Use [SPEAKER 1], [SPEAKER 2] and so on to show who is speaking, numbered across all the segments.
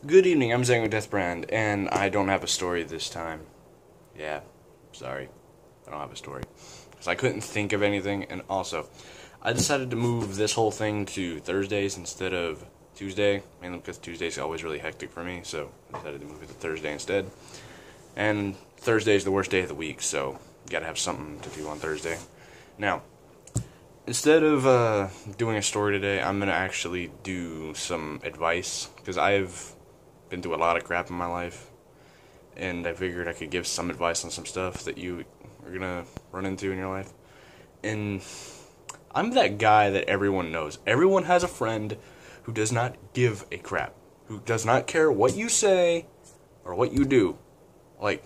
[SPEAKER 1] Good evening, I'm Zango Deathbrand, and I don't have a story this time. Yeah, sorry. I don't have a story. Because I couldn't think of anything, and also, I decided to move this whole thing to Thursdays instead of Tuesday, mainly because Tuesday's always really hectic for me, so I decided to move it to Thursday instead. And Thursday is the worst day of the week, so you gotta have something to do on Thursday. Now, instead of doing a story today, I'm gonna actually do some advice, because I've been through a lot of crap in my life, and I figured I could give some advice on some stuff that you are gonna run into in your life. And I'm that guy that everyone knows. Everyone has a friend who does not give a crap, who does not care what you say or what you do. Like,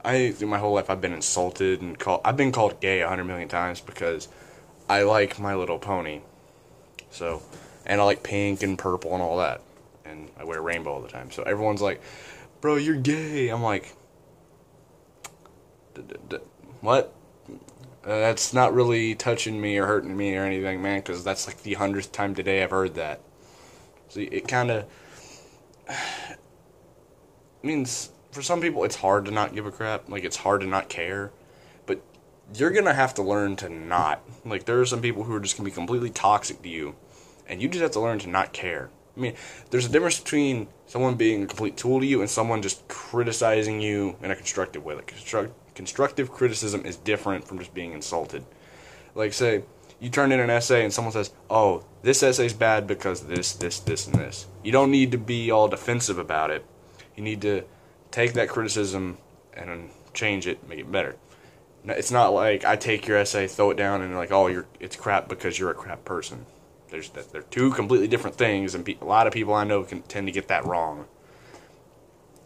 [SPEAKER 1] through my whole life, I've been insulted and I've been called gay 100 million times because I like My Little Pony. So, and I like pink and purple and all that. And I wear rainbow all the time. So everyone's like, bro, you're gay. I'm like, what? That's not really touching me or hurting me or anything, man, because that's like the 100th time today I've heard that. See, it kind of means for some people it's hard to not give a crap. Like, it's hard to not care. But you're going to have to learn to not. Like, there are some people who are just going to be completely toxic to you. And you just have to learn to not care. I mean, there's a difference between someone being a complete tool to you and someone just criticizing you in a constructive way. Like, constructive criticism is different from just being insulted. Like, say, you turn in an essay and someone says, oh, this essay's bad because this, and this. You don't need to be all defensive about it. You need to take that criticism and change it, make it better. It's not like I take your essay, throw it down, and like, oh, it's crap because you're a crap person. They're two completely different things, and a lot of people I know can tend to get that wrong.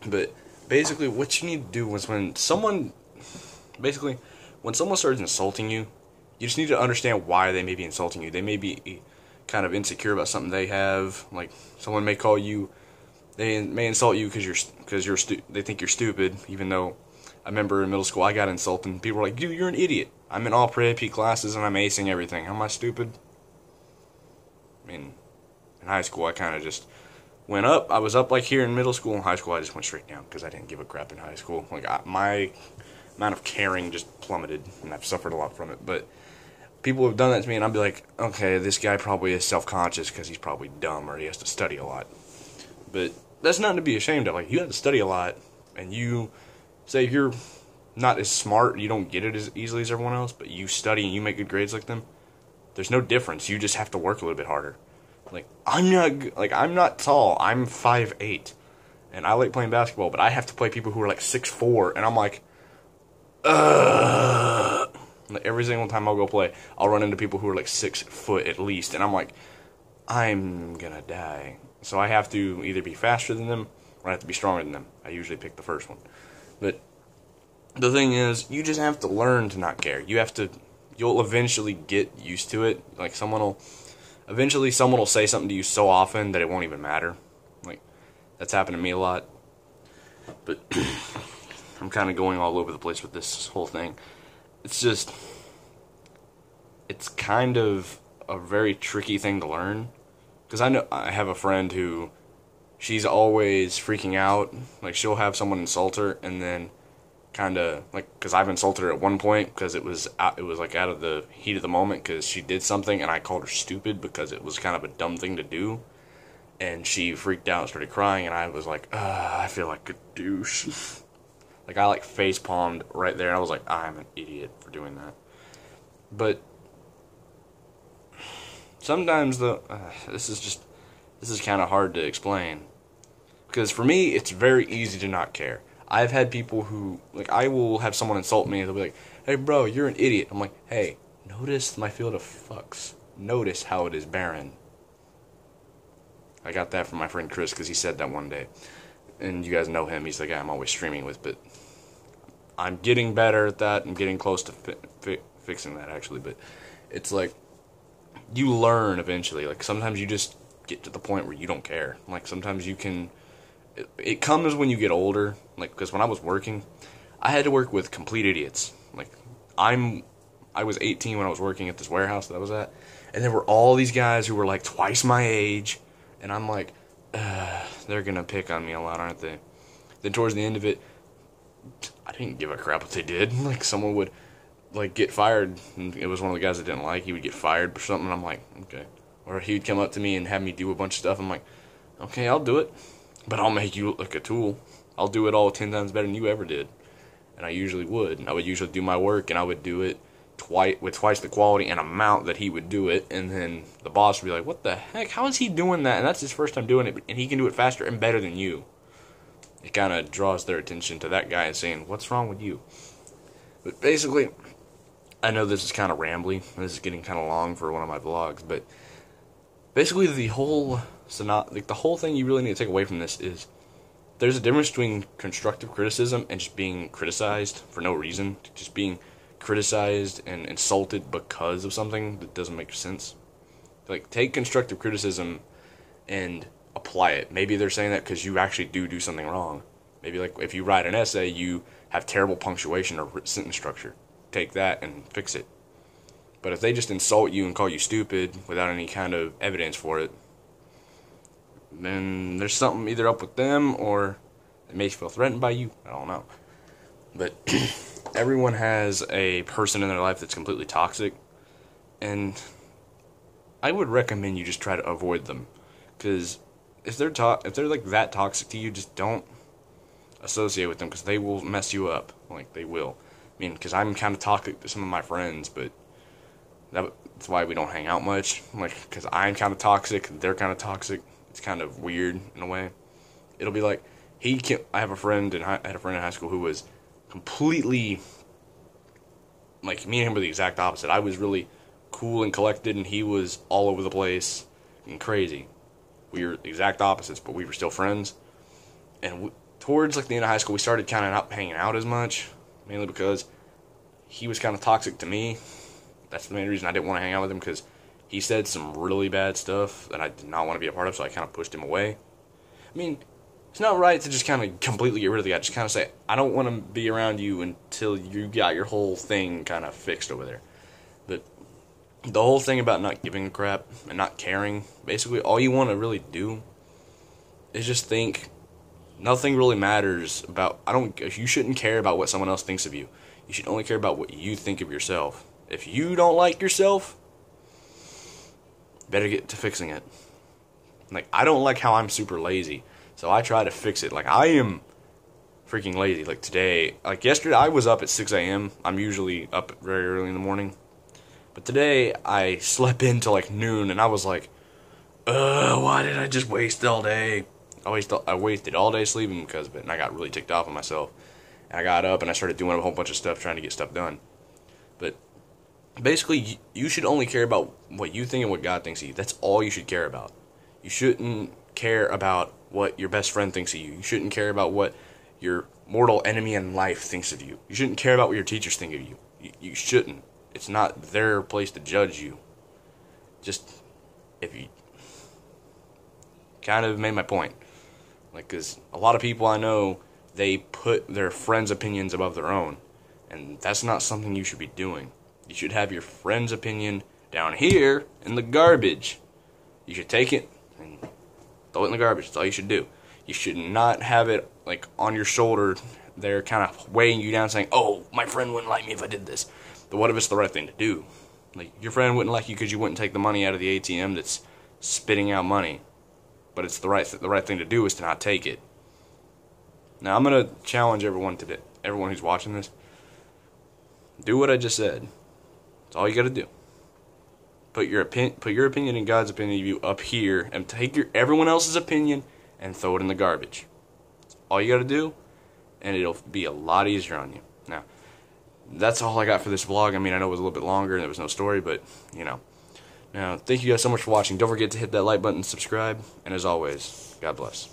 [SPEAKER 1] But basically, what you need to do is when someone starts insulting you, you just need to understand why they may be insulting you. They may be kind of insecure about something they have. Like, someone may call you, they may insult you because they think you're stupid. Even though I remember in middle school I got insulted, and people were like, "Dude, you're an idiot. I'm in all pre-AP classes and I'm acing everything. How am I stupid?" I mean, in high school, I kind of just went up. I was up like here in middle school. In high school, I just went straight down because I didn't give a crap in high school. Like, my amount of caring just plummeted, and I've suffered a lot from it. But people have done that to me, and I'll be like, okay, this guy probably is self-conscious because he's probably dumb or he has to study a lot. But that's nothing to be ashamed of. Like, you have to study a lot, and you say if you're not as smart, you don't get it as easily as everyone else, but you study and you make good grades like them, there's no difference. You just have to work a little bit harder. Like, I'm not tall. I'm 5'8", and I like playing basketball, but I have to play people who are like 6'4", and I'm like, ugh. Like, every single time I'll go play, I'll run into people who are like 6 foot at least, and I'm like, I'm gonna die. So I have to either be faster than them, or I have to be stronger than them. I usually pick the first one. But the thing is, you just have to learn to not care. You'll eventually get used to it. Like, eventually someone will say something to you so often that it won't even matter. Like, that's happened to me a lot. But I'm kind of going all over the place with this whole thing. It's kind of a very tricky thing to learn. Because I know I have a friend who, she's always freaking out. Like, she'll have someone insult her, and then kind of, like, because I've insulted her at one point because it was like out of the heat of the moment because she did something and I called her stupid because it was kind of a dumb thing to do, and she freaked out and started crying, and I was like, I feel like a douche. Like, I like face palmed right there, and I was like, I'm an idiot for doing that. But sometimes this is kind of hard to explain, because for me it's very easy to not care. I've had people who, like, I will have someone insult me and they'll be like, hey bro, you're an idiot. I'm like, hey, notice my field of fucks. Notice how it is barren. I got that from my friend Chris because he said that one day. And you guys know him. He's the guy I'm always streaming with. But I'm getting better at that. I'm getting close to fixing that, actually. But it's like, you learn eventually. Like, sometimes you just get to the point where you don't care. Like, sometimes you can... It comes when you get older, like, because when I was working, I had to work with complete idiots. Like, I was 18 when I was working at this warehouse that I was at, and there were all these guys who were like twice my age, and I'm like, they're gonna pick on me a lot, aren't they? Then towards the end of it, I didn't give a crap what they did. Like, someone would, like, get fired, and it was one of the guys I didn't like. He would get fired for something, and I'm like, okay. Or he would come up to me and have me do a bunch of stuff. I'm like, okay, I'll do it, but I'll make you look like a tool. I'll do it all 10 times better than you ever did. And I usually would. And I would usually do my work, and I would do it with twice the quality and amount that he would do it. And then the boss would be like, what the heck? How is he doing that? And that's his first time doing it, and he can do it faster and better than you. It kind of draws their attention to that guy and saying, what's wrong with you? But basically, I know this is kind of rambly. This is getting kind of long for one of my vlogs, but basically the whole thing you really need to take away from this is there's a difference between constructive criticism and just being criticized for no reason. Just being criticized and insulted because of something that doesn't make sense. Like, take constructive criticism and apply it. Maybe they're saying that because you actually do something wrong. Maybe, like, if you write an essay, you have terrible punctuation or sentence structure. Take that and fix it. But if they just insult you and call you stupid without any kind of evidence for it, then there's something either up with them or it makes you feel threatened by you. I don't know. But everyone has a person in their life that's completely toxic, and I would recommend you just try to avoid them. Because if they're like that toxic to you, just don't associate with them, because they will mess you up. Like, they will. I mean, because I'm kind of toxic to some of my friends, but that's why we don't hang out much. Like, because I'm kind of toxic, they're kind of toxic. It's kind of weird in a way. It'll be like, I had a friend in high school who was completely, like, me and him were the exact opposite. I was really cool and collected, and he was all over the place and crazy. We were exact opposites, but we were still friends. And towards, like, the end of high school, we started kind of not hanging out as much, mainly because he was kind of toxic to me. That's the main reason I didn't want to hang out with him, because he said some really bad stuff that I did not want to be a part of, so I kind of pushed him away. I mean, it's not right to just kind of completely get rid of the guy. Just kind of say, I don't want to be around you until you got your whole thing kind of fixed over there. But the whole thing about not giving a crap and not caring, basically all you want to really do is just think nothing really matters about, you shouldn't care about what someone else thinks of you. You should only care about what you think of yourself. If you don't like yourself, better get to fixing it. Like, I don't like how I'm super lazy, so I try to fix it. Like, I am freaking lazy. Like, today, like yesterday, I was up at 6 a.m. I'm usually up very early in the morning. But today, I slept in till like noon, and I was like, why did I just waste all day? I wasted all day sleeping because of it, and I got really ticked off on myself. And I got up, and I started doing a whole bunch of stuff, trying to get stuff done. But basically, you should only care about what you think and what God thinks of you. That's all you should care about. You shouldn't care about what your best friend thinks of you. You shouldn't care about what your mortal enemy in life thinks of you. You shouldn't care about what your teachers think of you. You shouldn't. It's not their place to judge you. Just, if you kind of made my point. Like, because a lot of people I know, they put their friends' opinions above their own. And that's not something you should be doing. You should have your friend's opinion down here in the garbage. You should take it and throw it in the garbage. That's all you should do. You should not have it, like, on your shoulder there, kind of weighing you down, saying, oh, my friend wouldn't like me if I did this. But what if it's the right thing to do? Like, your friend wouldn't like you because you wouldn't take the money out of the ATM that's spitting out money. But it's the right thing to do is to not take it. Now, I'm going to challenge everyone today, everyone who's watching this. Do what I just said. That's all you got to do. Put your opinion and God's opinion of you up here, and take everyone else's opinion and throw it in the garbage. That's all you got to do, and it'll be a lot easier on you. Now, that's all I got for this vlog. I mean, I know it was a little bit longer and there was no story, but, you know. Now, thank you guys so much for watching. Don't forget to hit that like button and subscribe. And as always, God bless.